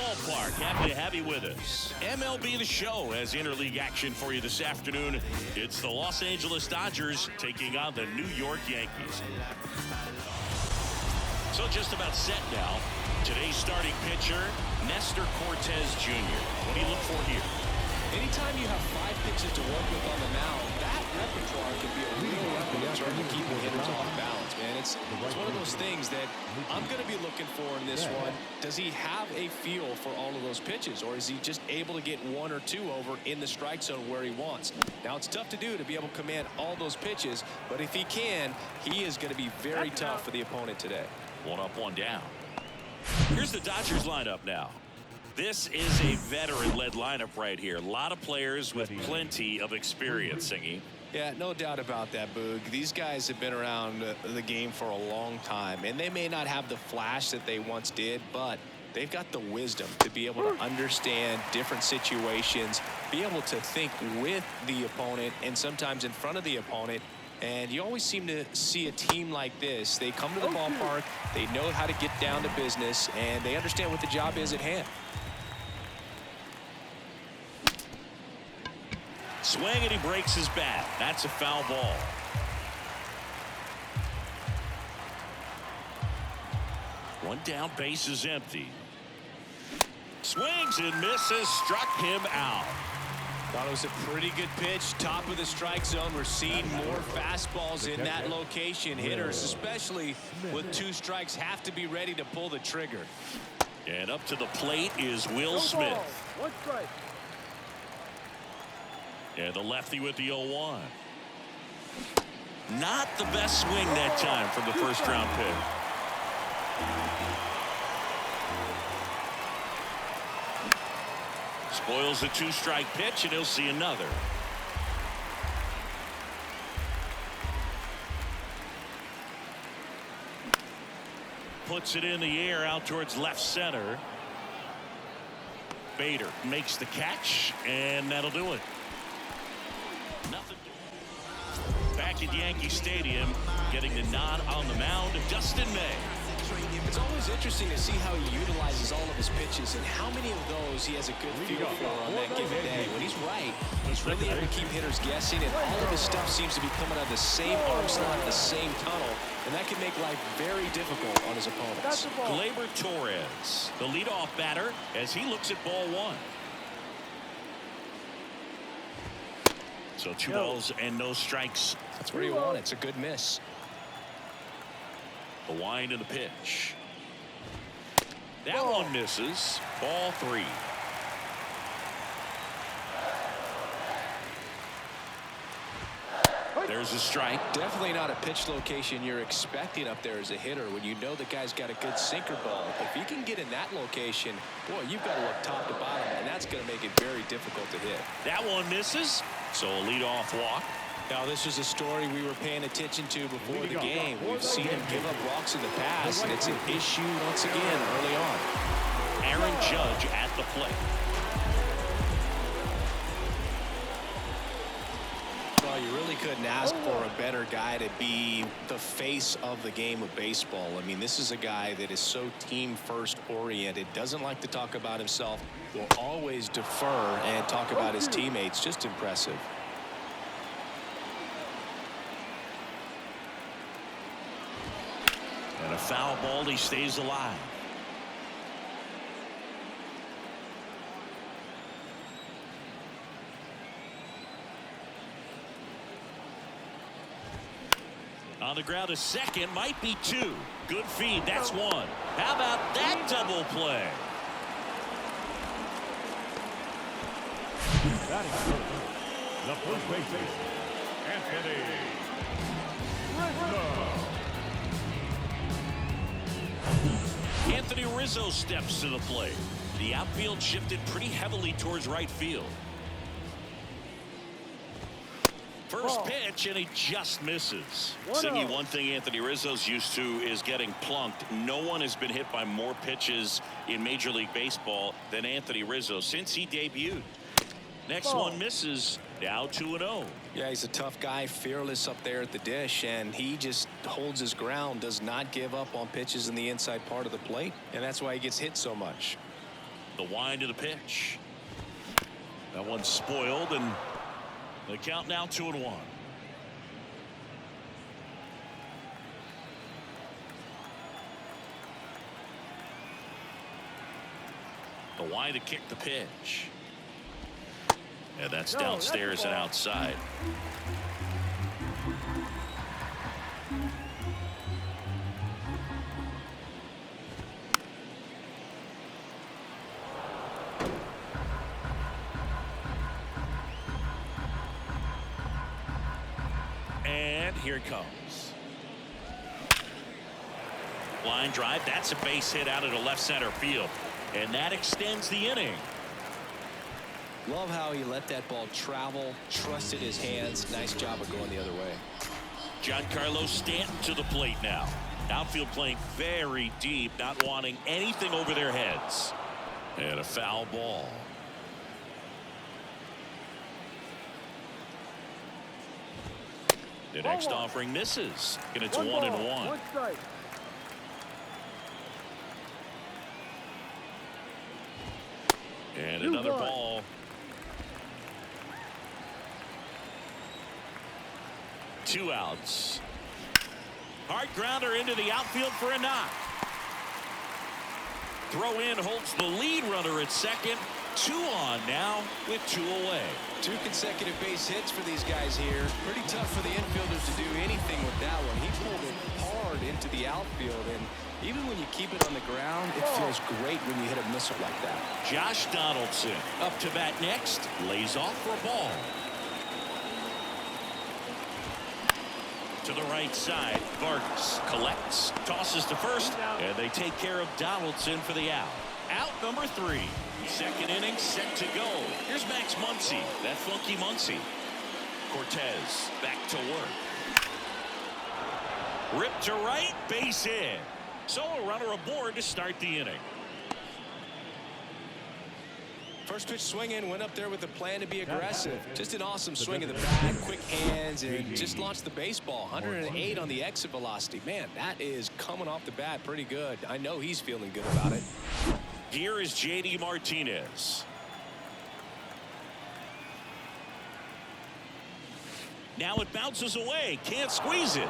ballpark. Happy to have you with us. MLB The Show has interleague action for you this afternoon. It's the Los Angeles Dodgers taking on the New York Yankees. So just about set now. Today's starting pitcher, Nestor Cortez Jr. What do you look for here? Anytime you have 5 pitches to work with on the mound, that repertoire can be a real weapon in terms of keeping hitters off balance, man. It's one of those things that I'm going to be looking for in this one. Does he have a feel for all of those pitches, or is he just able to get 1 or 2 over in the strike zone where he wants? Now, it's tough to do to be able to command all those pitches, but if he can, he is going to be very tough for the opponent today. 1 up, 1 down. Here's the Dodgers lineup now. This is a veteran-led lineup right here. A lot of players with plenty of experience, Singy. Yeah, no doubt about that, Boog. These guys have been around the game for a long time, and they may not have the flash that they once did, but they've got the wisdom to be able to understand different situations, be able to think with the opponent and sometimes in front of the opponent. And you always seem to see a team like this. They come to the ballpark, they know how to get down to business, and they understand what the job is at hand. Swing, and he breaks his bat. That's a foul ball. One down, base is empty. Swings and misses, struck him out. Thought it was a pretty good pitch, top of the strike zone. We're seeing more fastballs in that location. Hitters, especially with 2 strikes, have to be ready to pull the trigger. And up to the plate is Will Smith. 1 strike. And the lefty with the 0-1. Not the best swing that time from the first round pick. Spoils a 2-strike pitch, and he'll see another. Puts it in the air out towards left center. Bader makes the catch, and that'll do it. Nothing. Back at Yankee Stadium, getting the nod on the mound, Dustin May. It's always interesting to see how he utilizes all of his pitches and how many of those he has a good feel for on that given day. When he's right, he's really able to keep hitters guessing, and all of his stuff seems to be coming out of the same arm slot, the same tunnel, and that can make life very difficult on his opponents. Gleyber Torres, the leadoff batter, as he looks at ball 1. So 2 balls and no strikes. That's where you want it. It's a good miss. The wind and the pitch. That one misses. Ball 3. There's a strike. Definitely not a pitch location you're expecting up there as a hitter when you know the guy's got a good sinker ball. If you can get in that location, boy, you've got to look top to bottom, and that's going to make it very difficult to hit. That one misses. So a leadoff walk. Now, this was a story we were paying attention to before the game. We've seen him give up walks in the past, and it's an issue once again early on. Aaron Judge at the plate. Well, you really couldn't ask for a better guy to be the face of the game of baseball. I mean, this is a guy that is so team-first oriented, doesn't like to talk about himself, will always defer and talk about his teammates. Just impressive. And a foul ball, he stays alive. On the ground, a second, might be 2. Good feed, that's 1. How about that double play? That is good. The first baseman, Anthony Rizzo. Anthony Rizzo steps to the plate. The outfield shifted pretty heavily towards right field. First pitch, and he just misses. Singy, one thing Anthony Rizzo's used to is getting plunked. No one has been hit by more pitches in Major League Baseball than Anthony Rizzo since he debuted. Next one misses. Now 2-0. Yeah, he's a tough guy, fearless up there at the dish, and he just holds his ground, does not give up on pitches in the inside part of the plate, and that's why he gets hit so much. The wind of the pitch. That one's spoiled, and the count now 2-1. The wind to kick the pitch. And that's downstairs and outside. And here it comes. Line drive. That's a base hit out into left center field. And that extends the inning. Love how he let that ball travel, trusted his hands. Nice job of going the other way. Giancarlo Stanton to the plate now. Outfield playing very deep, not wanting anything over their heads. And a foul ball. The next offering misses, and it's 1-1. One strike. And another ball. 2 outs. Hard grounder into the outfield for a knock. Throw in holds the lead runner at second. 2 on now with 2 away. 2 consecutive base hits for these guys here. Pretty tough for the infielders to do anything with that one. He pulled it hard into the outfield, and even when you keep it on the ground, it feels great when you hit a missile like that. Josh Donaldson up to bat next. Lays off for a ball. To the right side, Vargas collects, tosses to first, and they take care of Donaldson for the out. Out number 3. Second inning set to go. Here's Max Muncy, that funky Muncy. Cortez back to work. Ripped to right, base hit. So a runner aboard to start the inning. First pitch swinging, went up there with a plan to be aggressive. Just an awesome swing of the bat, quick hands, and just launched the baseball. 108 on the exit velocity. Man, that is coming off the bat pretty good. I know he's feeling good about it. Here is J.D. Martinez. Now it bounces away. Can't squeeze it.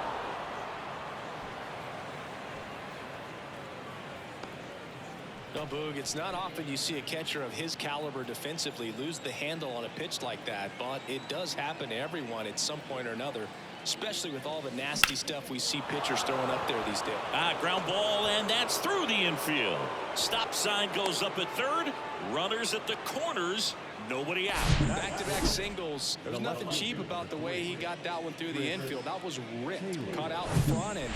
No, Boog, it's not often you see a catcher of his caliber defensively lose the handle on a pitch like that, but it does happen to everyone at some point or another, especially with all the nasty stuff we see pitchers throwing up there these days. Ground ball, and that's through the infield. Stop sign goes up at third. Runners at the corners. Nobody out. Back-to-back singles. There's nothing cheap about the way he got that one through the infield. That was ripped. Caught out in front and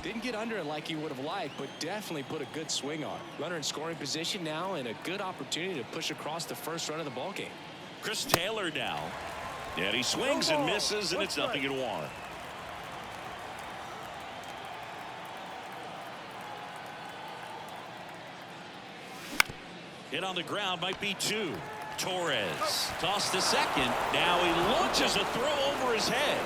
didn't get under it like he would have liked, but definitely put a good swing on. Runner in scoring position now and a good opportunity to push across the first run of the ballgame. Chris Taylor now. And he swings and misses, and it's 0-1. Hit on the ground might be 2. Torres tossed to second. Now he launches a throw over his head.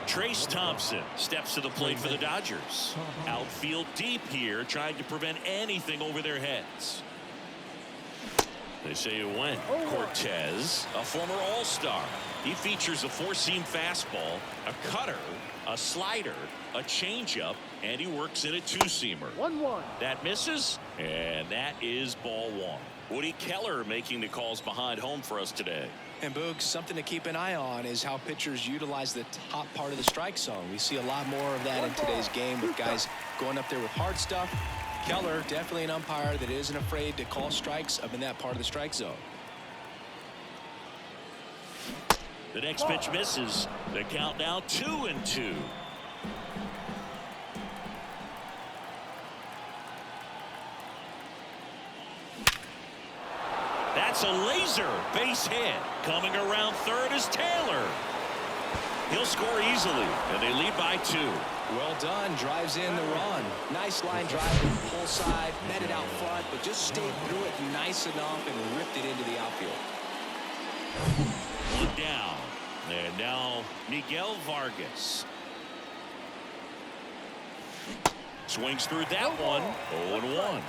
Trace Thompson steps to the plate for the Dodgers. Outfield deep here, trying to prevent anything over their heads. They say it went. Cortez, a former All-Star. He features a 4-seam fastball, a cutter, a slider, a changeup, and he works in a 2-seamer. 1-1. That misses, and that is ball 1. Woody Keller making the calls behind home for us today. And Boog, something to keep an eye on is how pitchers utilize the top part of the strike zone. We see a lot more of that in today's game with guys going up there with hard stuff. Keller, definitely an umpire that isn't afraid to call strikes up in that part of the strike zone. The next pitch misses. The count now 2-2. That's a laser base hit. Coming around third is Taylor. He'll score easily, and they lead by 2. Well done. Drives in the run. Nice line drive, pull side, met it out front, but just stayed through it nice enough and ripped it into the outfield. 1 down. And now Miguel Vargas. Swings through that one. 0-1.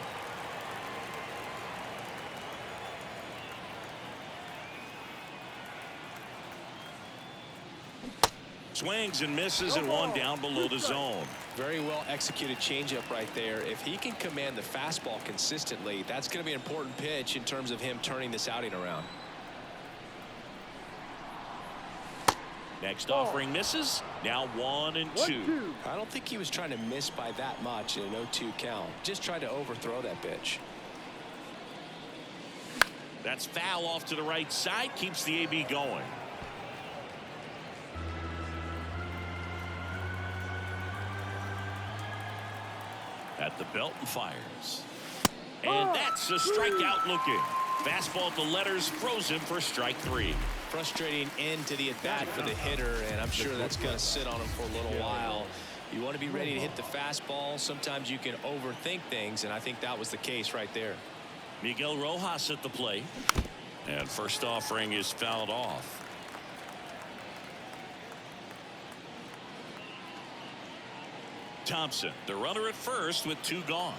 Swings and misses, and one down below the zone. Very well executed changeup right there. If he can command the fastball consistently, that's going to be an important pitch in terms of him turning this outing around. Next offering misses. Now 1-2. I don't think he was trying to miss by that much in an 0-2 count. Just tried to overthrow that pitch. That's foul off to the right side. Keeps the AB going. At the belt and fires. And that's a strikeout looking. Fastball at the letters, throws him for strike 3. Frustrating end to the at-bat for the hitter, and I'm sure that's going to sit on him for a little while. You want to be ready to hit the fastball. Sometimes you can overthink things, and I think that was the case right there. Miguel Rojas at the plate. And first offering is fouled off. Thompson, the runner at first with 2 gone.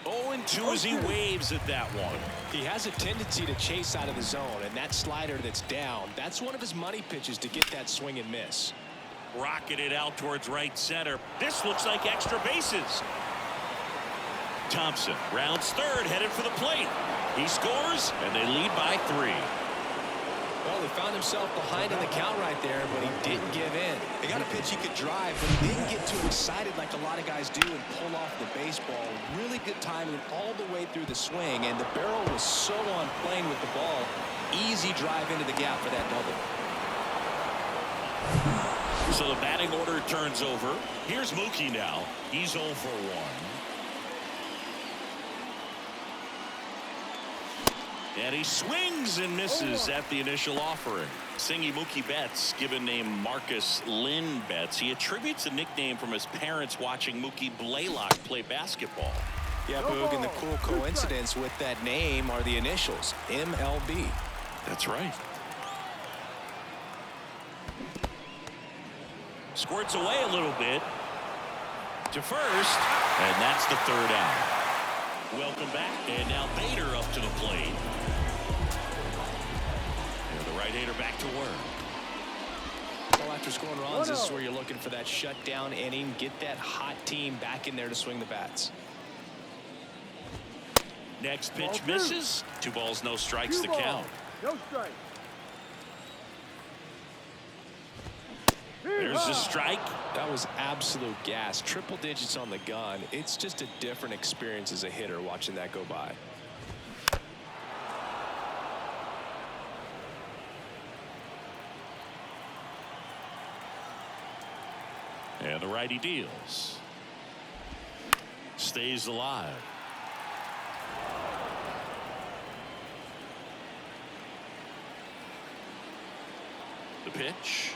0-2 as he waves at that one. He has a tendency to chase out of the zone, and that slider that's down, that's one of his money pitches to get that swing and miss. Rocketed out towards right center. This looks like extra bases. Thompson rounds third, headed for the plate. He scores, and they lead by 3. Well, he found himself behind in the count right there, but he didn't give in. They got a pitch he could drive, but he didn't get too excited like a lot of guys do and pull off the baseball. Really good timing all the way through the swing, and the barrel was so on plane with the ball. Easy drive into the gap for that double. So the batting order turns over. Here's Mookie now. He's 0 for 1. And he swings and misses at the initial offering. Singy Mookie Betts, given name Marcus Lynn Betts. He attributes a nickname from his parents watching Mookie Blaylock play basketball. Yeah, Boog, and the cool coincidence with that name are the initials, MLB. That's right. Squirts away a little bit to first, and that's the 3rd out. Welcome back, and now Bader up to the plate. And the right-hander back to work. Well, after scoring runs, this is where you're looking for that shutdown inning. Get that hot team back in there to swing the bats. Next pitch misses. 2 balls, no strikes to count. No strike. There's a strike. That was absolute gas. Triple digits on the gun. It's just a different experience as a hitter watching that go by. And the righty deals. Stays alive. The pitch.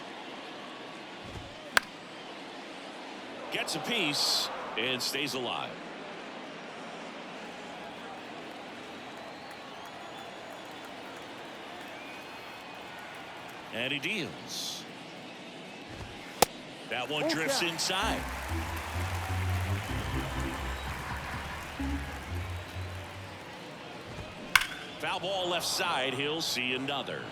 Gets a piece and stays alive. And he deals. That one drifts inside. Foul ball left side. He'll see another.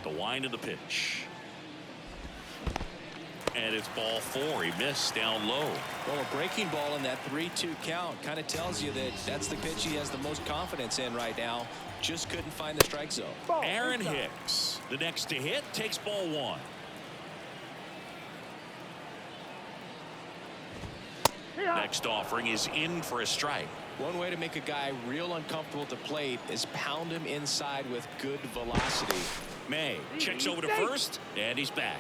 The wind of the pitch. And it's ball 4. He missed down low. Well, a breaking ball in that 3-2 count kind of tells you that that's the pitch he has the most confidence in right now. Just couldn't find the strike zone. Aaron Hicks, the next to hit, takes ball 1. Next offering is in for a strike. One way to make a guy real uncomfortable at the plate is pound him inside with good velocity. May checks over to first, and he's back.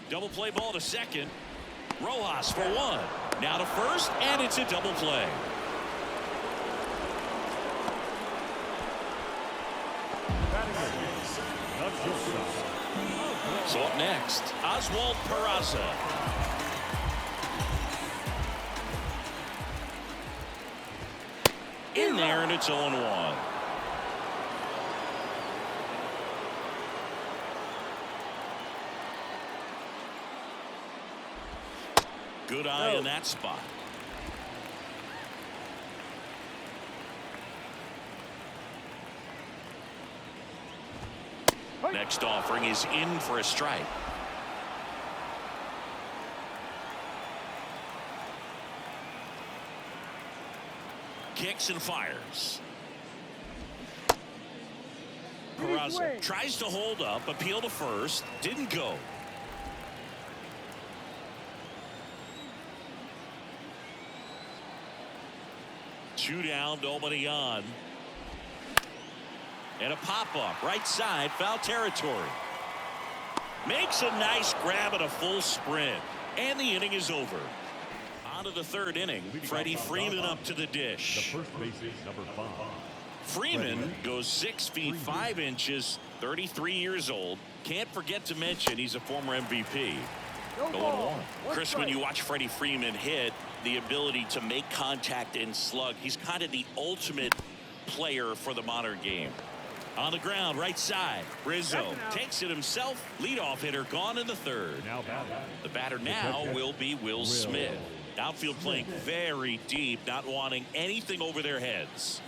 Double play ball to second. Rojas for 1. Now to first, and it's a double play. So up next, Oswald Peraza. in there, and it's 0-1. Good eye in that spot. Next offering is in for a strike. Kicks and fires. Peraza tries to hold up, appeal to first, didn't go. Two down, nobody on. And a pop-up, right side, foul territory. Makes a nice grab at a full sprint. And the inning is over. On to the third inning. Freddie Freeman up to the dish. The first base is number 5. Freeman goes 6 feet 5 inches, 33 years old. Can't forget to mention he's a former MVP. 0-1. Chris, when you watch Freddie Freeman hit, the ability to make contact and slug, he's kind of the ultimate player for the modern game. On the ground, right side. Rizzo takes it himself. Leadoff hitter gone in the third. The batter now will be Will Smith. Outfield playing very deep, not wanting anything over their heads.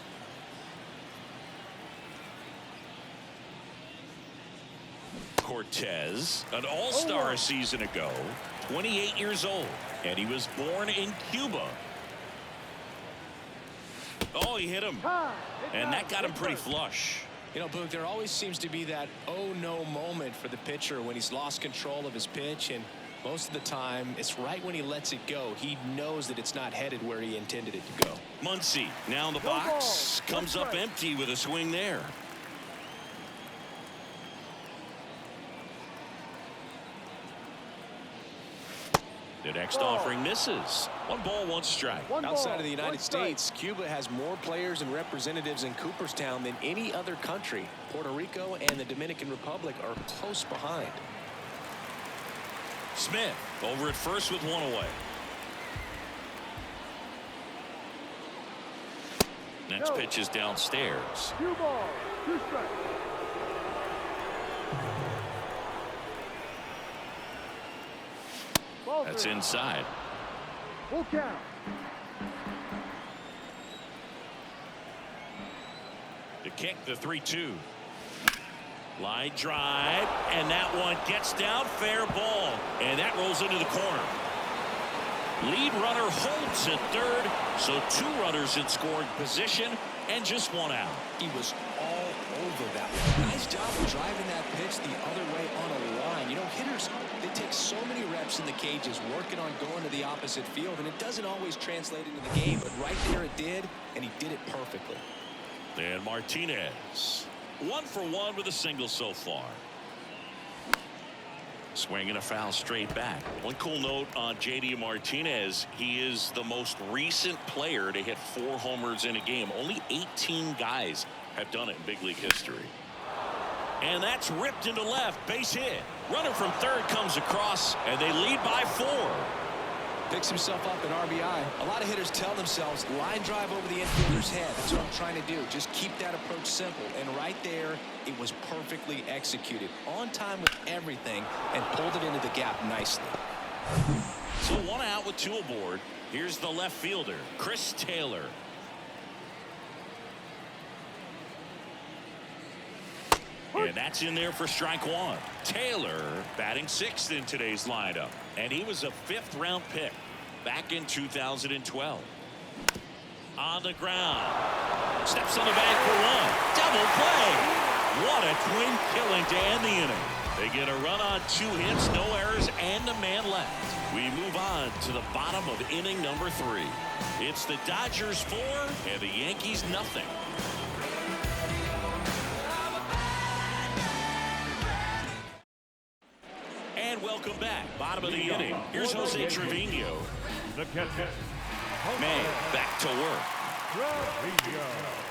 Cortez, an all-star a season ago, 28 years old, and he was born in Cuba. Oh, he hit him, and that got him pretty flush. You know, Boog, there always seems to be that oh-no moment for the pitcher when he's lost control of his pitch, and most of the time, it's right when he lets it go. He knows that it's not headed where he intended it to go. Muncy now in the box, comes up empty with a swing there. The next offering misses. 1 ball, 1 strike. Outside of the United States, Cuba has more players and representatives in Cooperstown than any other country. Puerto Rico and the Dominican Republic are close behind. Smith over at first with 1 away. Next pitch is downstairs. 2 balls, 2 strikes. That's inside. Full count. The kick, the 3-2. Line drive, and that one gets down, fair ball, and that rolls into the corner. Lead runner holds at third, so 2 runners in scoring position and just 1 out. He was all over that one. Nice job of driving that pitch the other way on a line. You know, hitters, they take so many reps in the cages working on going to the opposite field, and it doesn't always translate into the game, but right there it did, and he did it perfectly. And Martinez, 1 for 1 with a single so far. Swinging a foul straight back. One cool note on J.D. Martinez, he is the most recent player to hit 4 homers in a game. Only 18 guys have done it in big league history. And that's ripped into left, base hit. Runner from third comes across, and they lead by 4. Picks himself up an RBI. A lot of hitters tell themselves, line drive over the infielder's head. That's what I'm trying to do. Just keep that approach simple. And right there, it was perfectly executed. On time with everything, and pulled it into the gap nicely. So 1 out with 2 aboard. Here's the left fielder, Chris Taylor. And that's in there for strike 1. Taylor batting 6th in today's lineup. And he was a 5th round pick back in 2012. On the ground. Steps on the bag for 1. Double play. What a twin killing to end the inning. They get a run on 2 hits, no errors, and a man left. We move on to the bottom of inning number 3. It's the Dodgers 4 and the Yankees nothing. And welcome back. Bottom of the inning. Here's Jose Trevino. The catcher. Man, back to work.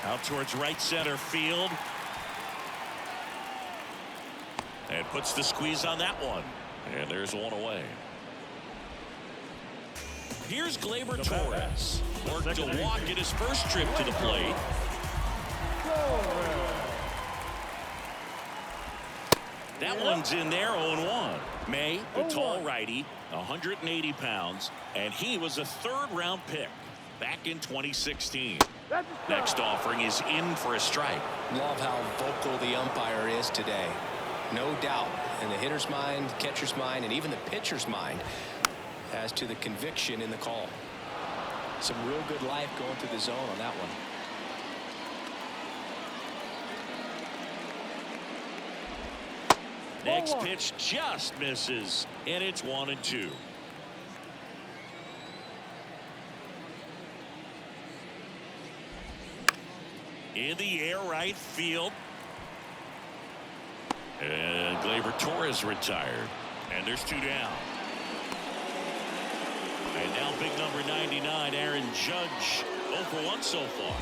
Out towards right center field. And puts the squeeze on that one. And there's 1 away. here's Gleyber Torres. Worked to walk at his first trip to the plate. That one's in there, 0-1. May, the tall righty, 180 pounds, and he was a third-round pick back in 2016. Next offering is in for a strike. Love how vocal the umpire is today. No doubt in the hitter's mind, catcher's mind, and even the pitcher's mind as to the conviction in the call. Some real good life going through the zone on that one. Next pitch just misses, and it's 1-2. In the air, right field. And Gleyber Torres retired. And there's 2 down. And now big number 99, Aaron Judge, 0 for 1 so far.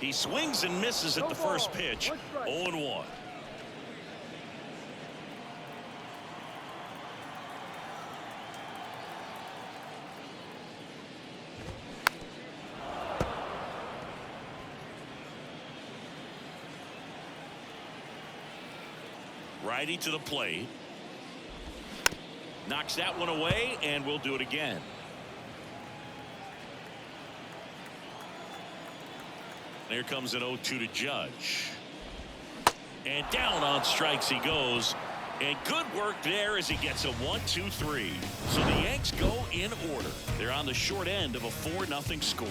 He swings and misses at the first pitch. 0-1. Righty to the plate. Knocks that one away, and we'll do it again. There comes an 0-2 to Judge. And down on strikes he goes. And good work there as he gets a 1-2-3. So the Yanks go in order. They're on the short end of a 4-0 score.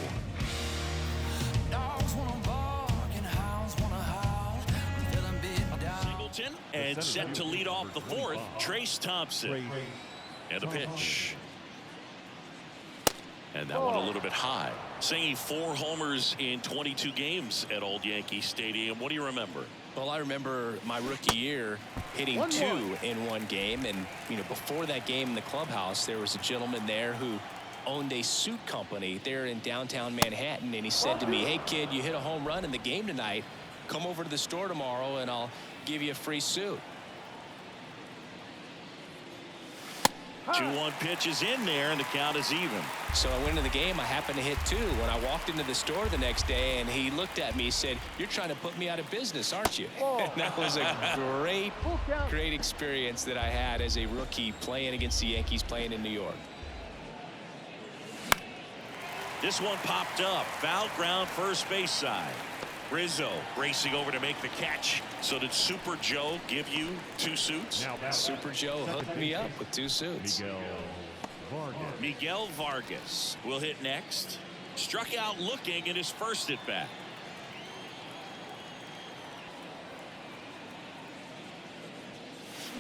Singleton and set to lead off the fourth, Trace Thompson. And a pitch. And that one a little bit high. Singing 4 homers in 22 games at Old Yankee Stadium. What do you remember? Well, I remember my rookie year hitting 2 in one game. And, you know, before that game in the clubhouse, there was a gentleman there who owned a suit company there in downtown Manhattan. And he said to me, hey, kid, you hit a home run in the game tonight. Come over to the store tomorrow and I'll give you a free suit. 2-1 pitch is in there, and the count is even. So I went into the game. I happened to hit 2 when I walked into the store the next day, and he looked at me and said, you're trying to put me out of business, aren't you? And that was a great experience that I had as a rookie playing against the Yankees, playing in New York. This one popped up. Foul ground, first base side. Rizzo racing over to make the catch. So did Super Joe give you 2 suits? Super Joe hooked me up with 2 suits. Miguel Vargas will hit next. Struck out looking in his first at bat.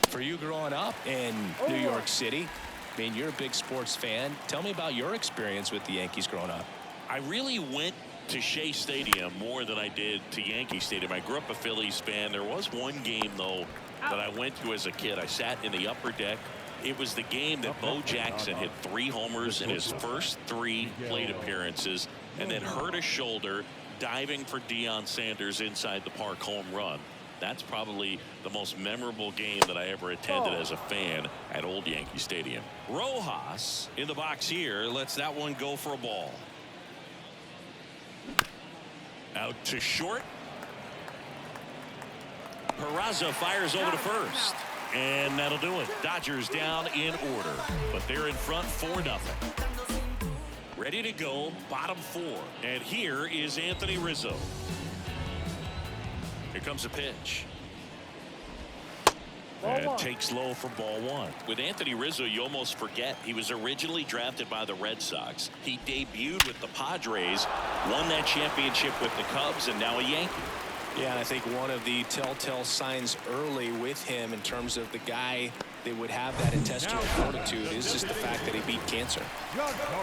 For you growing up in New York City, I mean, you're a big sports fan. Tell me about your experience with the Yankees growing up. I really went to Shea Stadium more than I did to Yankee Stadium. I grew up a Phillies fan. There was one game, though, that I went to as a kid. I sat in the upper deck. It was the game that Bo Jackson hit 3 homers in his first 3 plate appearances and then hurt a shoulder diving for Deion Sanders inside the park home run. That's probably the most memorable game that I ever attended as a fan at Old Yankee Stadium. Rojas in the box here lets that one go for a ball. Out to short. Peraza fires over to first. And that'll do it. Dodgers down in order. But they're in front 4-0. Ready to go, bottom 4. And here is Anthony Rizzo. Here comes a pitch. And takes low for ball 1. With Anthony Rizzo, you almost forget he was originally drafted by the Red Sox. He debuted with the Padres, won that championship with the Cubs, and now a Yankee. Yeah, and I think one of the telltale signs early with him in terms of the guy that would have that intestinal fortitude is just the fact that he beat cancer.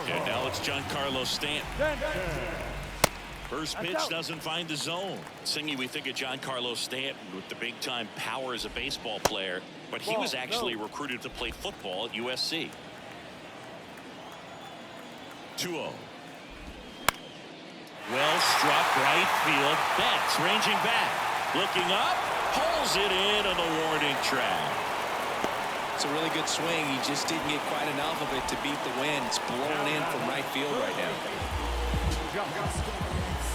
And now it's Giancarlo Stanton. First pitch doesn't find the zone. Singy, we think of Giancarlo Stanton with the big-time power as a baseball player, but he was actually recruited to play football at USC. 2-0. Well struck right field. Betts ranging back. Looking up. Pulls it in on the warning track. It's a really good swing. He just didn't get quite enough of it to beat the wind. It's blowing in from right field right now.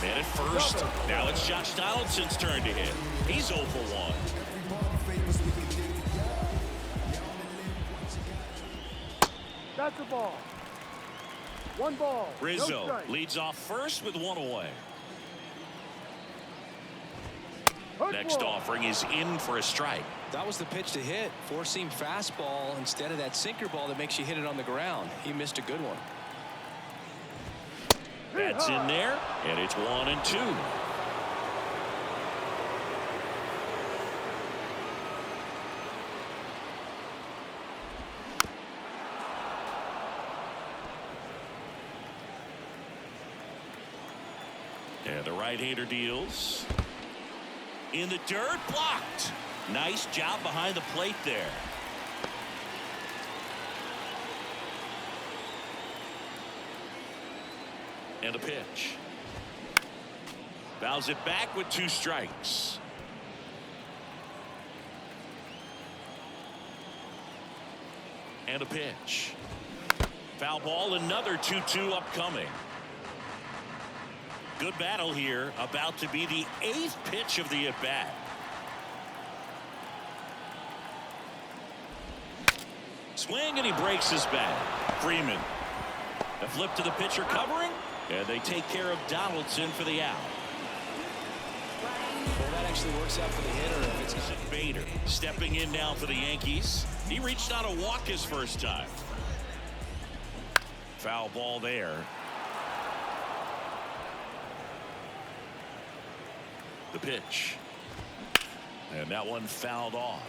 Man at first. Now it's Josh Donaldson's turn to hit. He's 0 for 1. That's the ball. 1 ball. Rizzo No strike. leads off first with 1 away. Hook Next ball. offering is in for a strike. That was the pitch to hit. Four-seam fastball instead of that sinker ball that makes you hit it on the ground. He missed a good one. That's in there, and it's 1-2. And the right-hander deals. In the dirt, blocked. Nice job behind the plate there. And a pitch. Fouls it back with 2 strikes. And a pitch. Foul ball, another 2-2 upcoming. Good battle here, about to be the 8th pitch of the at-bat. Swing, and he breaks his bat. Freeman. A flip to the pitcher covering, and they take care of Donaldson for the out. Well, that actually works out for the hitter. If it's Bader stepping in now for the Yankees. He reached on a walk his first time. Foul ball there. The pitch. And that one fouled off.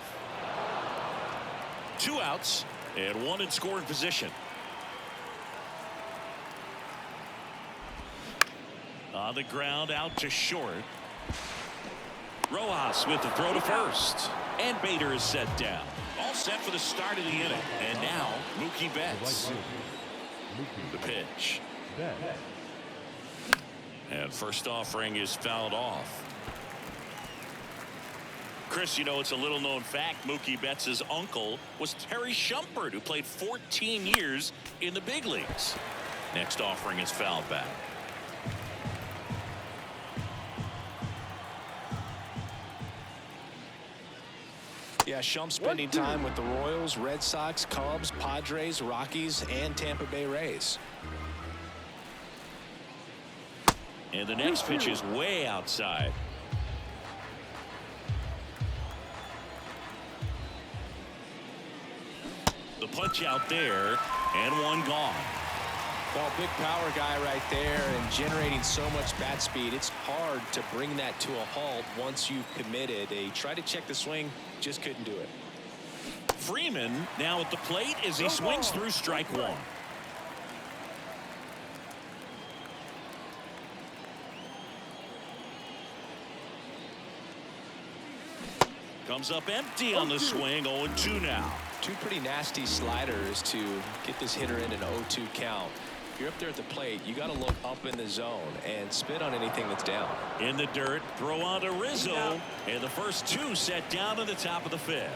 2 outs and 1 in scoring position. On the ground, out to short. Rojas with the throw to first. And Bader is set down. All set for the start of the inning. And now, Mookie Betts. The pitch. And first offering is fouled off. Chris, you know, it's a little known fact. Mookie Betts' uncle was Terry Shumpert, who played 14 years in the big leagues. Next offering is fouled back. Yeah, Shump spending time with the Royals, Red Sox, Cubs, Padres, Rockies, and Tampa Bay Rays. And the next pitch is way outside. The punch out there, and one gone. Well, big power guy right there and generating so much bat speed. It's hard to bring that to a halt once you've committed. They tried to check the swing, just couldn't do it. Freeman now at the plate as he swings through strike 1. Comes up empty on the swing. 0-2 now. 2 pretty nasty sliders to get this hitter in an 0-2 count. If you're up there at the plate, you got to look up in the zone and spit on anything that's down. In the dirt, throw on to Rizzo, and the first 2 set down in the top of the 5th.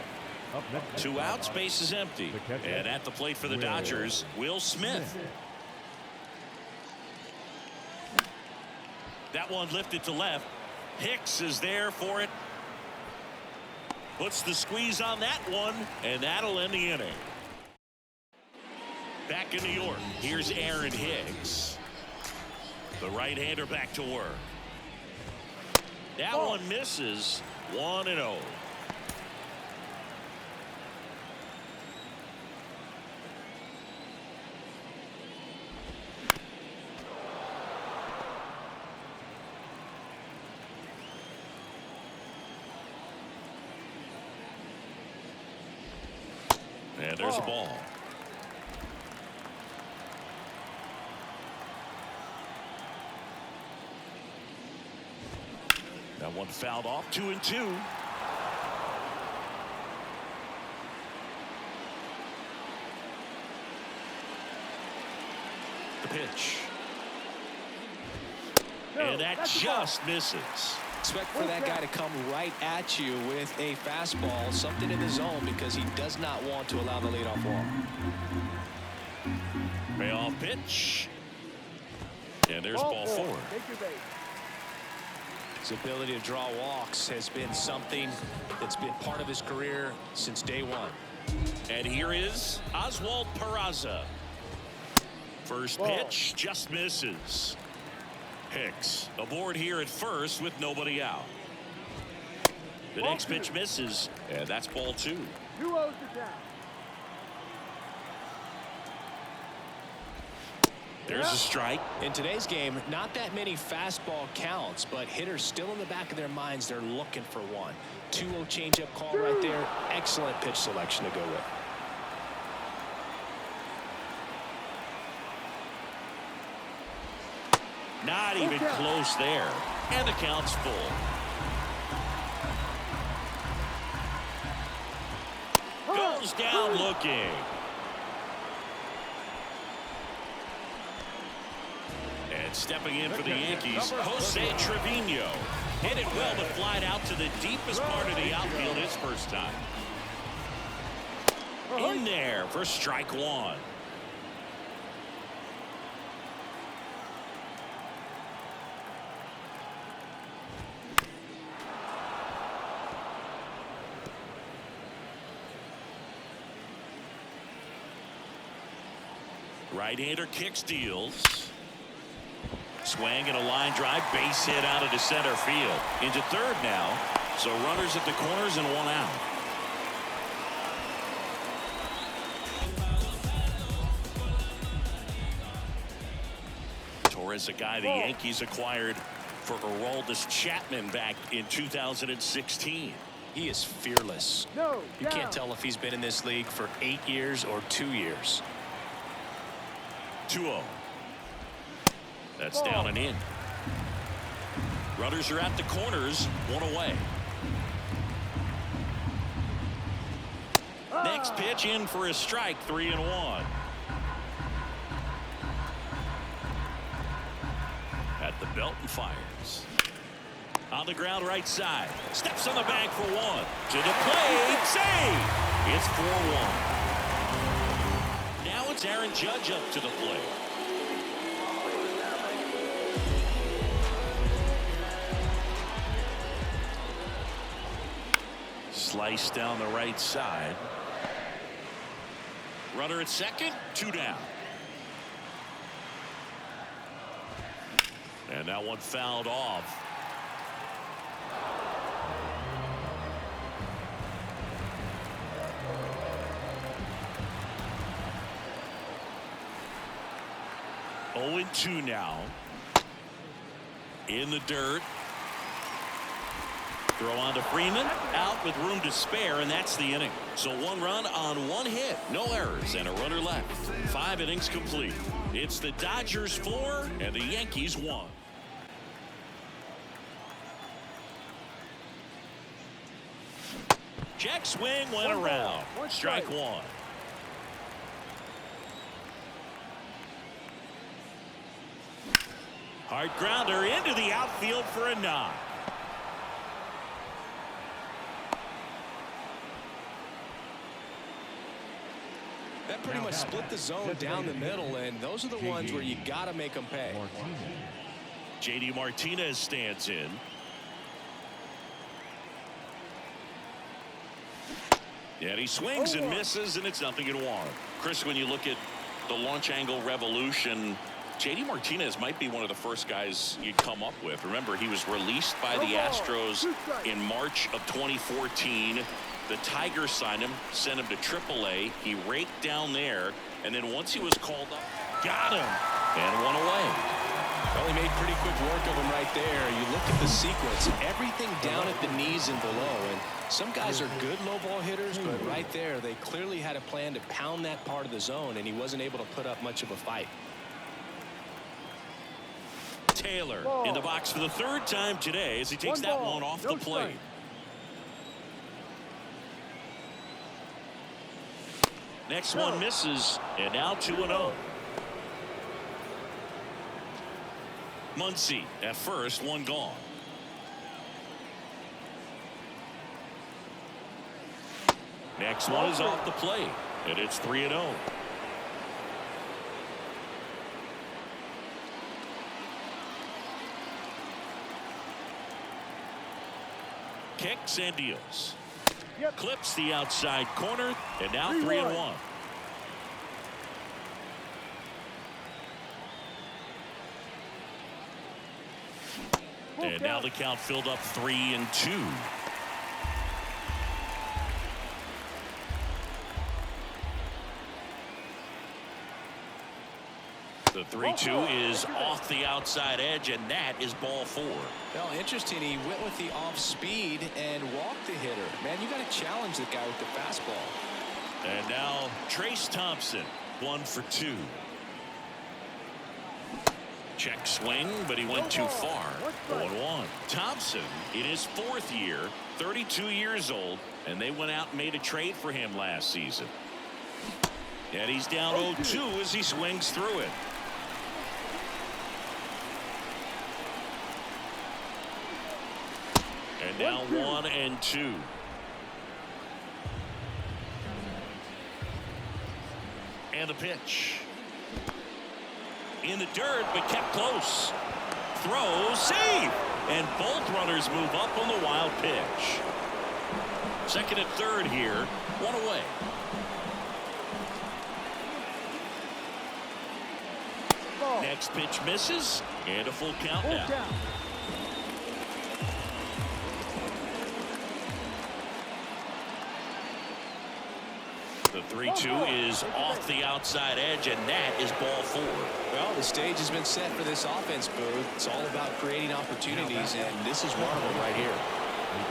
2 outs, base is empty. And at the plate for the Dodgers, Will Smith. That one lifted to left. Hicks is there for it. Puts the squeeze on that one, and that'll end the inning. Back in New York, here's Aaron Hicks. The right-hander back to work. That one misses. 1-0. And there's a ball. That one fouled off. 2-2. The pitch. And that just misses. Expect for that guy to come right at you with a fastball, something in the zone, because he does not want to allow the leadoff walk. Payoff pitch. And there's ball 4. Take your base. His ability to draw walks has been something that's been part of his career since day one. And here is Oswald Peraza. First pitch just misses. Hicks aboard here at first with nobody out. The next pitch misses, and that's ball 2. 2-0 to count. There's a strike. In today's game, not that many fastball counts, but hitters still in the back of their minds, they're looking for one. 2-0 changeup call right there. Excellent pitch selection to go with. Not even close there. And the count's full. Goes down looking. And stepping in for the Yankees, Jose Trevino. Hit it well, but flied out to the deepest part of the outfield his first time. In there for strike 1. Right-hander kicks, deals. Swing and a line drive, base hit out into center field. Into third now. So runners at the corners and 1 out. Torres, a guy the Yankees acquired for Aroldis Chapman back in 2016. He is fearless. You can't tell if he's been in this league for 8 years or 2 years. 2-0. That's down and in. Runners are at the corners, 1 away. Next pitch in for a strike, 3-1. At the belt and fires. On the ground right side. Steps on the bag for 1. To the plate. Save. It's 4-1. Now it's Aaron Judge up to the plate. Slice down the right side. Runner at second, 2 down. And that one fouled off. Oh, 0-2 now. In the dirt. Throw on to Freeman. Out with room to spare, and that's the inning. So 1 run on 1 hit. No errors and a runner left. 5 innings complete. It's the Dodgers 4 and the Yankees 1. Check swing went around. Strike 1. Hard grounder into the outfield for a knock. That pretty much split the zone down the middle, and those are the ones where you got to make them pay. JD Martinez stands in. And he swings and misses, and it's 0-1. Chris, when you look at the launch angle revolution, JD Martinez might be one of the first guys you'd come up with. Remember, he was released by the Astros in March of 2014. The Tigers signed him, sent him to AAA. He raked down there, and then once he was called up, got him, and 1 away. Well, he made pretty quick work of him right there. You look at the sequence, everything down at the knees and below. And some guys are good low ball hitters, but right there, they clearly had a plan to pound that part of the zone, and he wasn't able to put up much of a fight. Taylor in the box for the 3rd time today as he takes that one off the plate. Next one misses, and now 2-0. Muncy at first, 1 gone. Next one is off the plate, and it's 3-0. Kicks and deals. Clips the outside corner, and now 3-1. And now the count filled up 3-2. The 3-2 is off the outside edge, and that is ball 4. Well, interesting. He went with the off speed and walked the hitter. Man, you got to challenge the guy with the fastball. And now Trace Thompson, 1 for 2. Check swing, but he went too far. 1-1. Thompson in his 4th year, 32 years old, and they went out and made a trade for him last season. And he's down 0-2 as he swings through it. And now 1-2. And the pitch. In the dirt, but kept close. Throw, save. And both runners move up on the wild pitch. Second and third here. 1 away. Next pitch misses. And a full count now. The 3-2 is off the outside edge, and that is ball 4. Well, the stage has been set for this offense, Booth. It's all about creating opportunities, and this is one of them right here.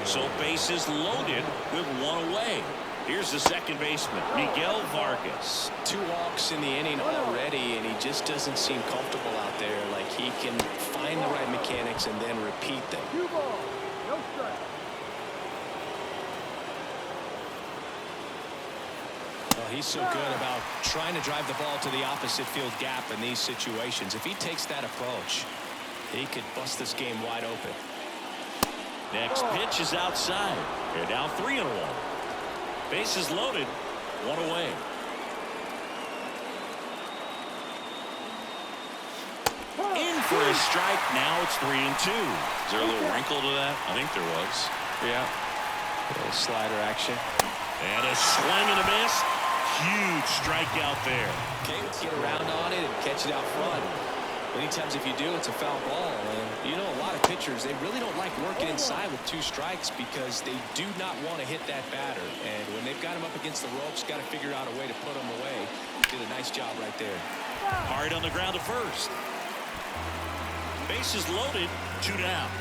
So bases loaded with 1 away. Here's the second baseman, Miguel Vargas. 2 walks in the inning already, and he just doesn't seem comfortable out there. Like he can find the right mechanics and then repeat them. 2 balls, no strike. He's so good about trying to drive the ball to the opposite field gap in these situations. If he takes that approach, he could bust this game wide open. Next pitch is outside. They're now 3-1. Bases loaded, 1 away. In for a strike. Now it's 3-2. Is there a little wrinkle to that? I think there was. Yeah. A little slider action. And a swing and a miss. Huge strikeout there. Okay, let's get around on it and catch it out front. Many times if you do, it's a foul ball. And you know, a lot of pitchers, they really don't like working inside with 2 strikes because they do not want to hit that batter. And when they've got him up against the ropes, got to figure out a way to put him away. Did a nice job right there. Hard on the ground to first. Bases loaded, 2 down.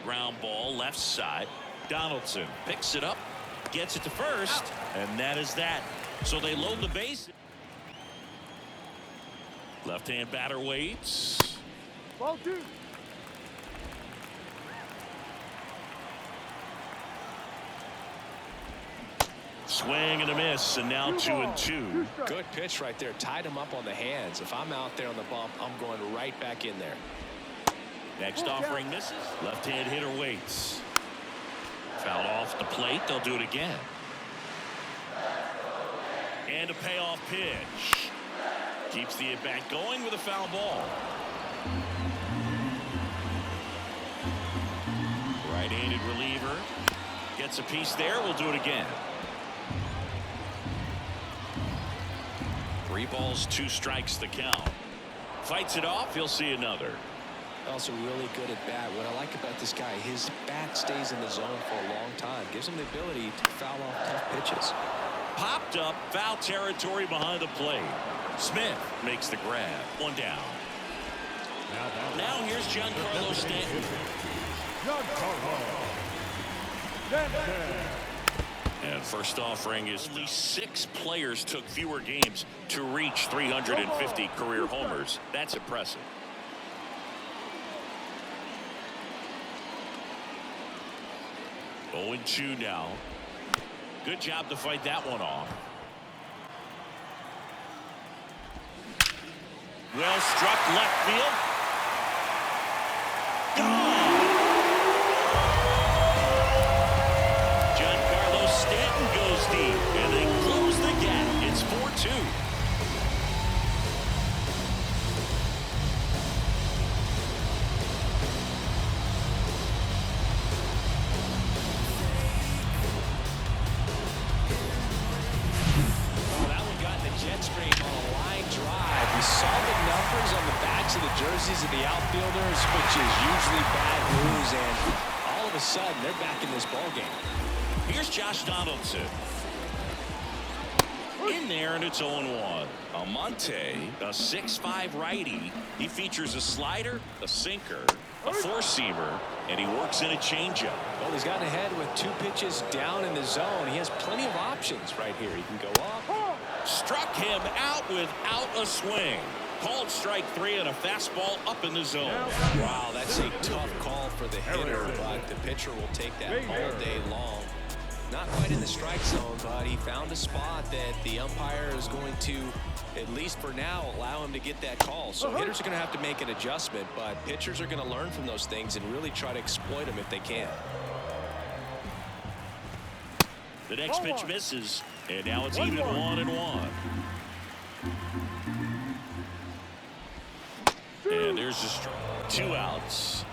Ground ball left side. Donaldson picks it up, gets it to first, and that is that. So they load the base. Left-hand batter waits. Ball 2. Swing and a miss, and now 2-2. Good pitch right there. Tied him up on the hands. If I'm out there on the bump, I'm going right back in there. Next offering misses. Left-hand hitter waits. Foul off the plate. They'll do it again. And a payoff pitch. Keeps the at-bat going with a foul ball. Right-handed reliever. Gets a piece there. We'll do it again. 3 balls, 2 strikes the count. Fights it off. He'll see another. Also really good at bat. What I like about this guy, his bat stays in the zone for a long time. Gives him the ability to foul off tough pitches. Popped up, foul territory behind the plate. Smith makes the grab. 1 down. Now here's Giancarlo Stanton. And first offering is at least 6 players took fewer games to reach 350 career homers. That's impressive. Oh, 0-2 now. Good job to fight that one off. Well struck left field. Gone. easies of the outfielders, which is usually bad news, and all of a sudden they're back in this ball game. Here's Josh Donaldson. In there, and it's 0-1. Almonte, a 6'5" righty. He features a slider, a sinker, a four-seamer, and he works in a changeup. Well, he's gotten ahead with 2 pitches down in the zone. He has plenty of options right here. He can go up. Struck him out without a swing. Called strike 3 and a fastball up in the zone. Wow, that's a tough call for the hitter, but the pitcher will take that all day long. Not quite in the strike zone, but he found a spot that the umpire is going to, at least for now, allow him to get that call. So hitters are going to have to make an adjustment, but pitchers are going to learn from those things and really try to exploit them if they can. The next pitch misses, and now it's even 1-1. And there's a strike. 2 outs.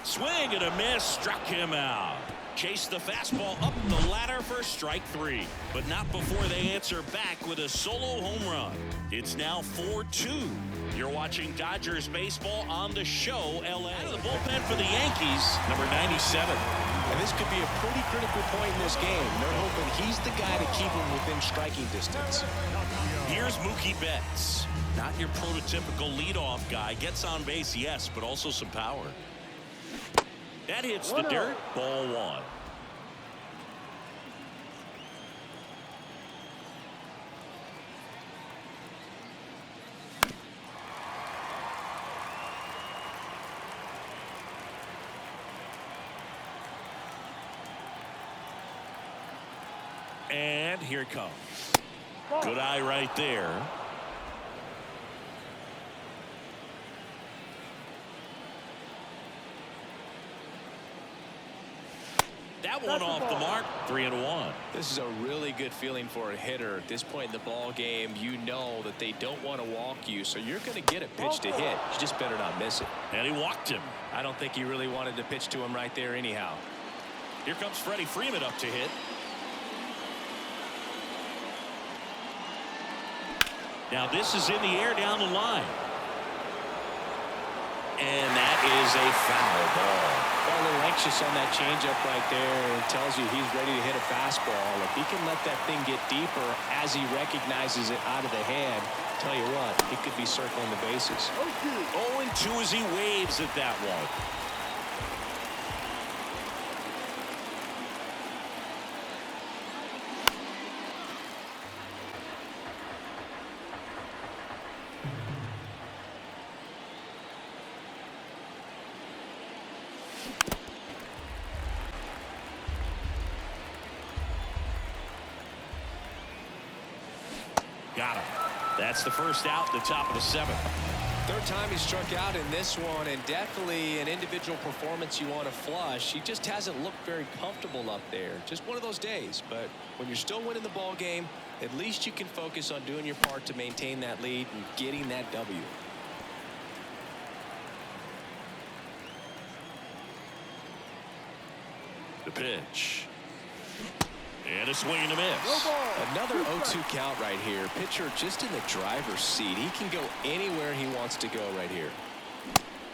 Swing and a miss, struck him out. Chased the fastball up the ladder for strike 3, but not before they answer back with a solo home run. It's now 4-2. You're watching Dodgers baseball on the show. LA out of the bullpen for the Yankees, number 97. And this could be a pretty critical point in this game. They're hoping he's the guy to keep him within striking distance. Here's Mookie Betts. Not your prototypical leadoff guy. Gets on base, yes, but also some power. That hits the dirt. Ball 1. And here it comes. Good eye right there. That one off the mark. 3-1. This is a really good feeling for a hitter. At this point in the ball game, you know that they don't want to walk you, so you're going to get a pitch to hit. You just better not miss it. And he walked him. I don't think he really wanted to pitch to him right there anyhow. Here comes Freddie Freeman up to hit. Now this is in the air down the line. And that is a foul ball. Got a little anxious on that changeup right there. It tells you he's ready to hit a fastball. If he can let that thing get deeper as he recognizes it out of the hand, tell you what, he could be circling the bases. 0-2 as he waves at that one. Got him. That's the first out, the top of the 7th. Third time he struck out in this one, and definitely an individual performance you want to flush. He just hasn't looked very comfortable up there. Just one of those days. But when you're still winning the ball game, at least you can focus on doing your part to maintain that lead and getting that W. The pitch. And a swing and a miss. Another 0-2 count right here. Pitcher just in the driver's seat. He can go anywhere he wants to go right here.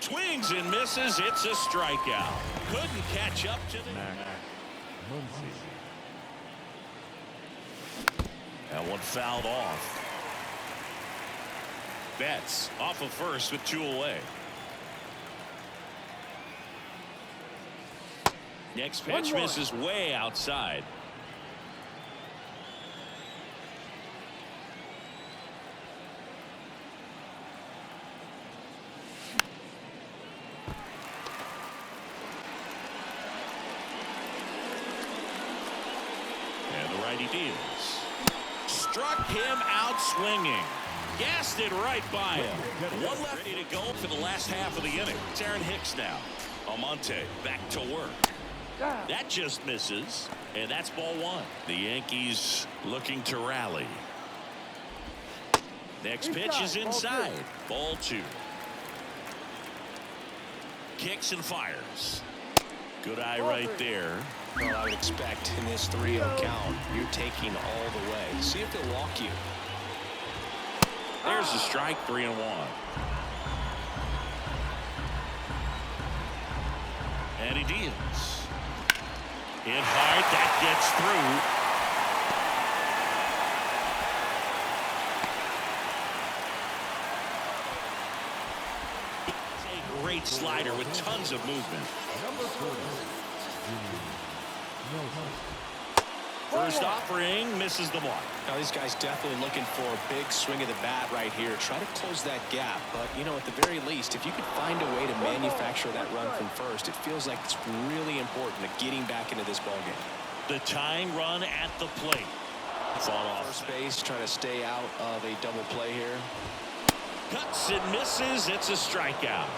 Swings and misses. It's a strikeout. Couldn't catch up to the... That one fouled off. Betts off of first with 2 away. Next pitch misses way outside. And the righty deals. Struck him out swinging. Gassed it right by him. One left. Ready to go for the last half of the inning. It's Aaron Hicks now. Almonte back to work. That just misses, and that's ball 1. The Yankees looking to rally. Next pitch is inside. Ball 2. Kicks and fires. Good eye right there. Well, I would expect in this 3-0 count, you're taking all the way. See if they'll walk you. There's the strike. 3-1. And he deals. Hit hard. That gets through. Great slider with tons of movement. First offering misses the mark. Now these guys definitely looking for a big swing of the bat right here. Try to close that gap. But, you know, at the very least, if you could find a way to manufacture that run from first, it feels like it's really important to getting back into this ballgame. The tying run at the plate. Fought off. First base, trying to stay out of a double play here. Cuts and misses. It's a strikeout.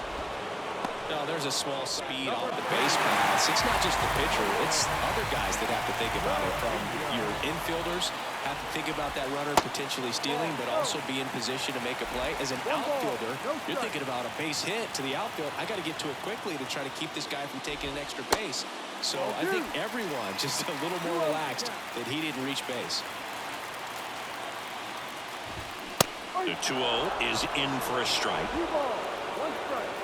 No, there's a small speed off the base pass. It's not just the pitcher. It's other guys that have to think about it. From your infielders have to think about that runner potentially stealing, but also be in position to make a play. As an outfielder, you're thinking about a base hit to the outfield. I got to get to it quickly to try to keep this guy from taking an extra base. So I think everyone just a little more relaxed that he didn't reach base. The 2-0 is in for a strike. 2 balls, 1 strike.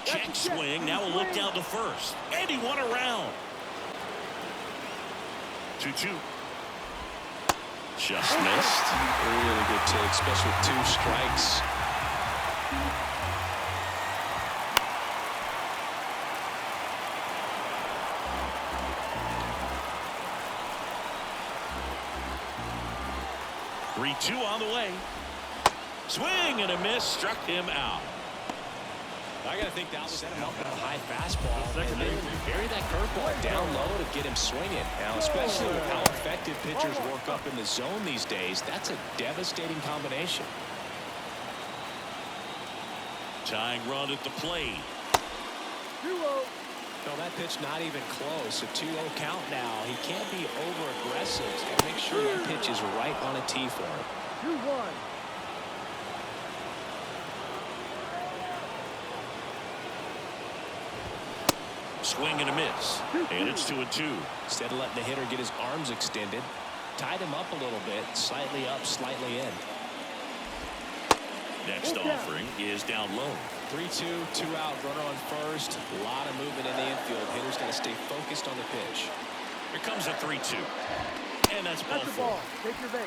Check swing. Now a look down to first. And he won around. 2-2. Just missed. Really good take, especially with 2 strikes. Two on the way. Swing and a miss. Struck him out. I got to think that was set him up with a high fastball and then bury that curveball down low to get him swinging. Now, especially with how effective pitchers work up in the zone these days, that's a devastating combination. Tying run at the plate. 2-0. No, that pitch not even close. A 2-0 count now. He can't be over-aggressive. He's got to make sure that pitch is right on a tee for him. 2-1. Swing and a miss. And it's 2-2. Instead of letting the hitter get his arms extended, tied him up a little bit. Slightly up, slightly in. Next offering is down low. 3-2, 2 out, runner on first. A lot of movement in the infield. Hitter's got to stay focused on the pitch. Here comes a 3-2. And that's ball That's the 4. ball. Take your base.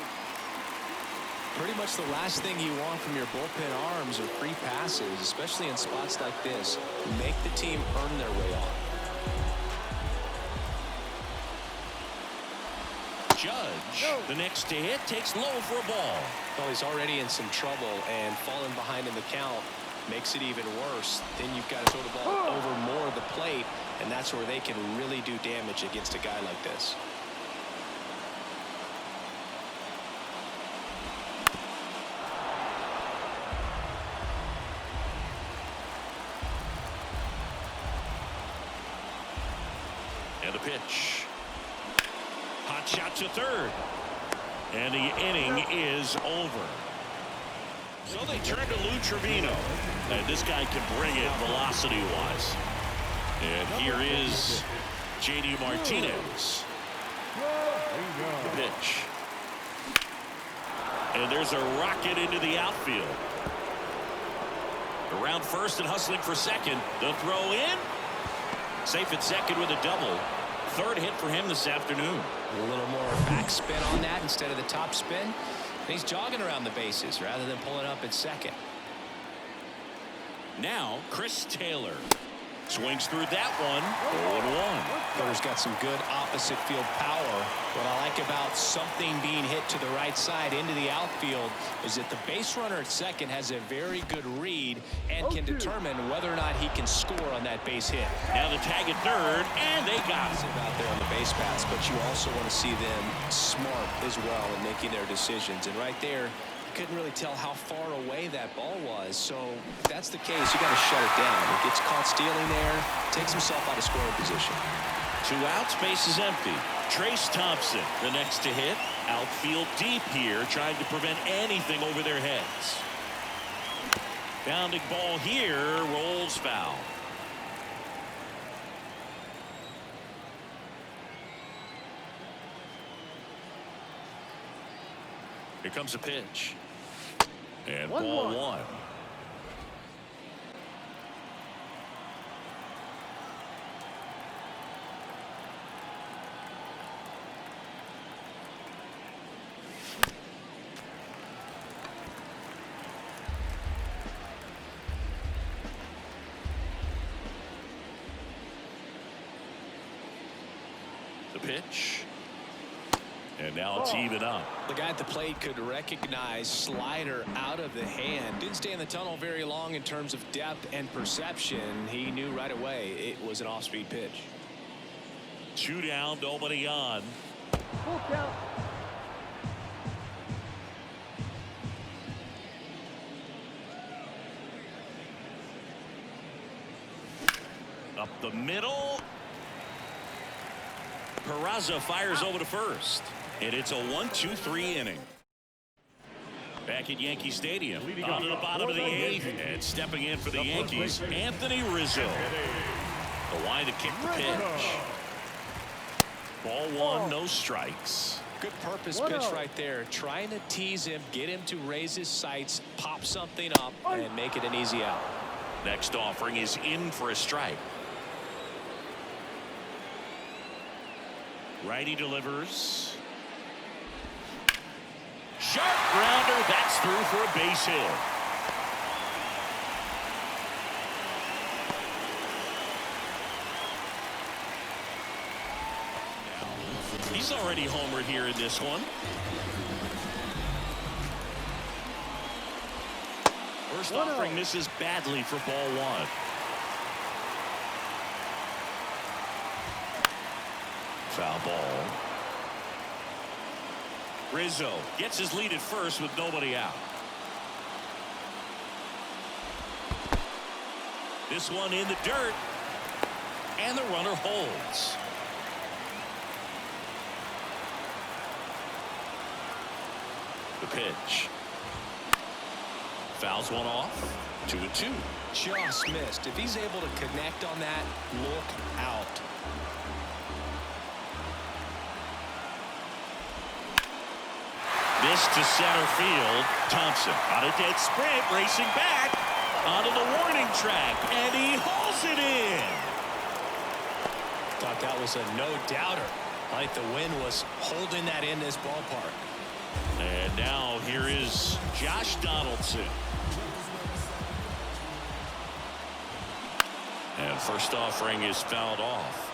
Pretty much the last thing you want from your bullpen arms are free passes, especially in spots like this. Make the team earn their way on. Judge, the next to hit, takes low for a ball. Well, he's already in some trouble, and falling behind in the count makes it even worse. Then you've got to throw the ball over more of the plate, and that's where they can really do damage against a guy like this. And the pitch. Hot shot to third. And the inning is over. So they turn to Lou Trevino. And this guy can bring it velocity-wise. And here is J.D. Martinez. The pitch. And there's a rocket into the outfield. Around first and hustling for second. The throw in. Safe at second with a double. Third hit for him this afternoon. A little more backspin on that instead of the top spin. He's jogging around the bases rather than pulling up at second. Now Chris Taylor swings through that one. 0-1. Taylor's got some good opposite field power. What I like about something being hit to the right side into the outfield is that the base runner at second has a very good read and can determine whether or not he can score on that base hit. Now the tag at third, and they got it. Out there on the base paths, but you also want to see them smart as well in making their decisions. And right there, you couldn't really tell how far away that ball was. So if that's the case, you got to shut it down. He gets caught stealing there, takes himself out of scoring position. 2 outs, base is empty. Trace Thompson, the next to hit. Outfield deep here, trying to prevent anything over their heads. Bounding ball here, rolls foul. Here comes a pitch. And 1-1. ball one. The pitch. And now it's even up. The guy at the plate could recognize slider out of the hand. Didn't stay in the tunnel very long in terms of depth and perception. He knew right away it was an off-speed pitch. 2 down, nobody on. Full count. Up the middle. Peraza fires over to first. And it's a 1-2-3 inning. Back at Yankee Stadium. On to the bottom of the 8th. And stepping in for the Yankees, Anthony Rizzo. The line to kick the pitch. Ball one, no strikes. Good purpose pitch right there. Trying to tease him, get him to raise his sights, pop something up, and make it an easy out. Next offering is in for a strike. Righty delivers. Sharp grounder. That's through for a base hit. He's already homered here in this one. First offering misses badly for ball one. Foul ball. Rizzo gets his lead at first with nobody out. This one in the dirt. And the runner holds. The pitch. Fouls one off. 2-2. Just missed. If he's able to connect on that, look out. This to center field. Thompson on a dead sprint, racing back onto the warning track, and he hauls it in. Thought that was a no-doubter. Like the wind was holding that in this ballpark. And now here is Josh Donaldson. And first offering is fouled off.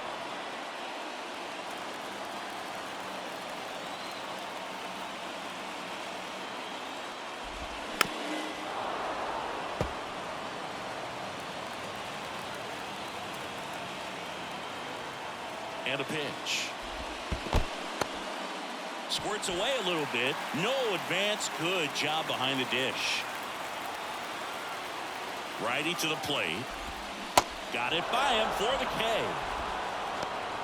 And a pitch. Squirts away a little bit. No advance. Good job behind the dish. Righty to the plate. Got it by him for the K.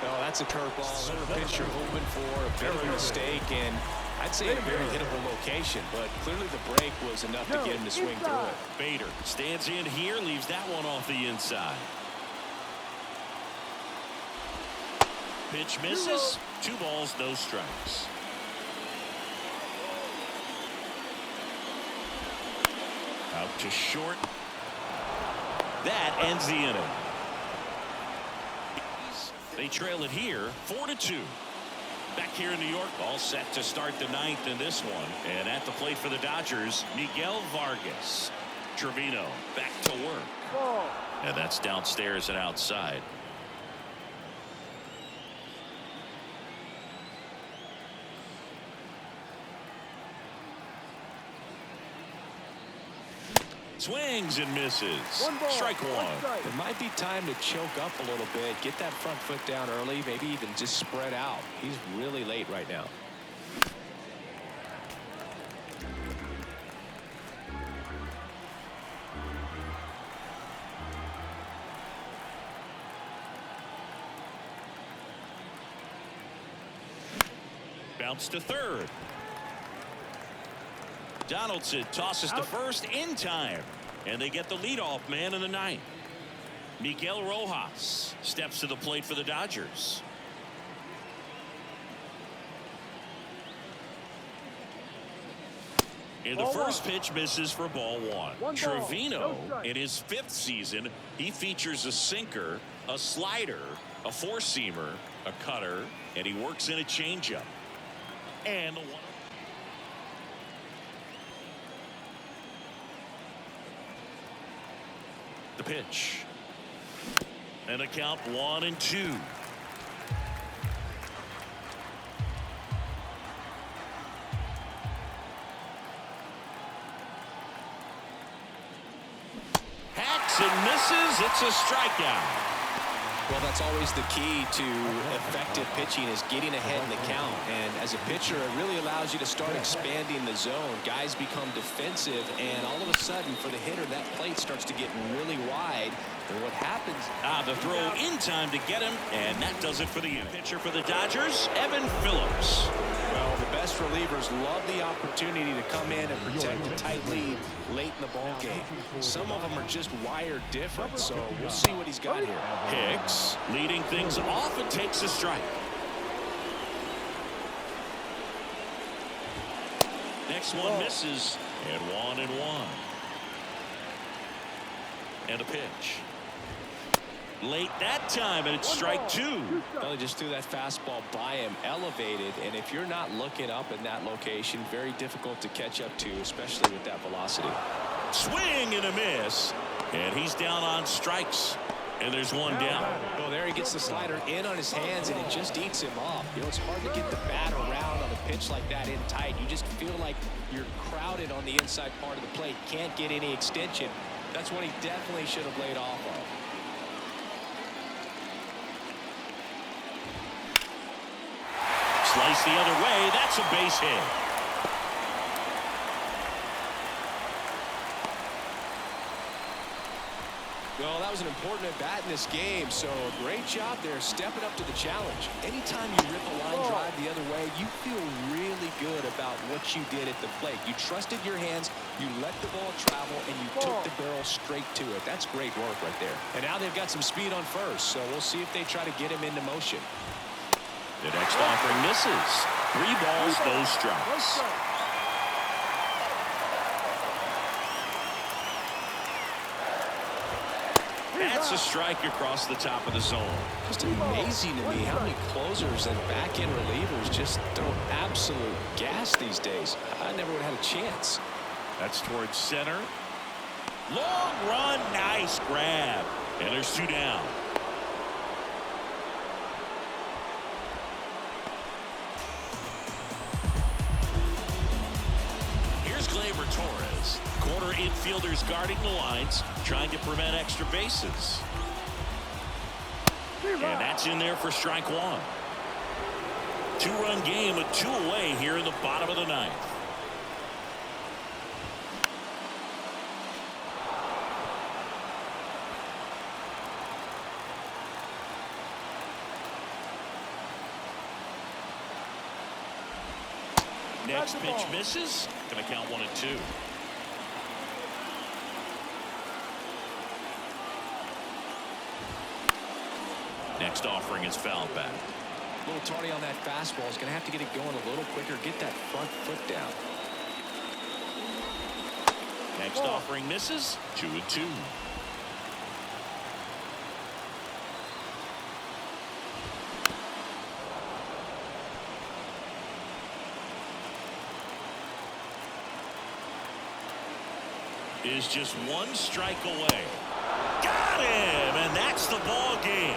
Oh, that's a curveball. Another pitch you're hoping for. A bit of a mistake, and I'd say a very hittable location, but clearly the break was enough to get him to swing through it. Bader stands in here, leaves that one off the inside. Pitch misses. 2 balls, no strikes. Out to short. That ends the inning. They trail it here 4-2. Back here in New York, all set to start the 9th in this one. And at the plate for the Dodgers, Miguel Vargas. Trevino back to work. And that's downstairs and outside. Swings and misses. Strike one. It might be time to choke up a little bit, get that front foot down early, maybe even just spread out. He's really late right now. Bounce to third. Donaldson tosses to first in time, and they get the leadoff man in the 9th. Miguel Rojas steps to the plate for the Dodgers. And the first pitch misses for ball one. One ball, Trevino, no strike. in his 5th season, he features a sinker, a slider, a four-seamer, a cutter, and he works in a changeup. And the pitch. And a count 1-2. And misses. It's a strikeout. Well, that's always the key to effective pitching, is getting ahead in the count. And as a pitcher, it really allows you to start expanding the zone. Guys become defensive, and all of a sudden, for the hitter, that plate starts to get really wide. And what happens? The throw in time to get him, and that does it for the pitcher for the Dodgers, Evan Phillips. Well, the best relievers love the opportunity to come in and protect a tight lead late in the ball game. Some of them are just wired different, so we'll see what he's got here. Hicks leading things off and takes a strike. Next one misses, and 1-1. And a pitch. Late that time, and it's strike 2. Well, he just threw that fastball by him, elevated, and if you're not looking up in that location, very difficult to catch up to, especially with that velocity. Swing and a miss, and he's down on strikes, and there's one down. Well, there he gets the slider in on his hands, and it just eats him off. You know, it's hard to get the bat around on a pitch like that in tight. You just feel like you're crowded on the inside part of the plate. Can't get any extension. That's what he definitely should have laid off of. Slice the other way. That's a base hit. Well, that was an important at-bat in this game, so great job there stepping up to the challenge. Anytime you rip a line drive the other way, you feel really good about what you did at the plate. You trusted your hands, you let the ball travel, and you took the barrel straight to it. That's great work right there. And now they've got some speed on first, so we'll see if they try to get him into motion. The next offering misses. 3 balls, no strikes. That's a strike across the top of the zone. Just amazing to me how many closers and back-end relievers just throw absolute gas these days. I never would have had a chance. That's towards center. Long run, nice grab. And there's 2 down. Torres. Corner infielders guarding the lines, trying to prevent extra bases. And that's in there for strike 1. 2-run game with 2 away here in the bottom of the 9th. Next pitch misses. Going to count 1-2. Next offering is fouled back. A little tardy on that fastball. Is going to have to get it going a little quicker. Get that front foot down. Next offering misses. 2-2. Is just 1 strike away. Got him, and that's the ball game.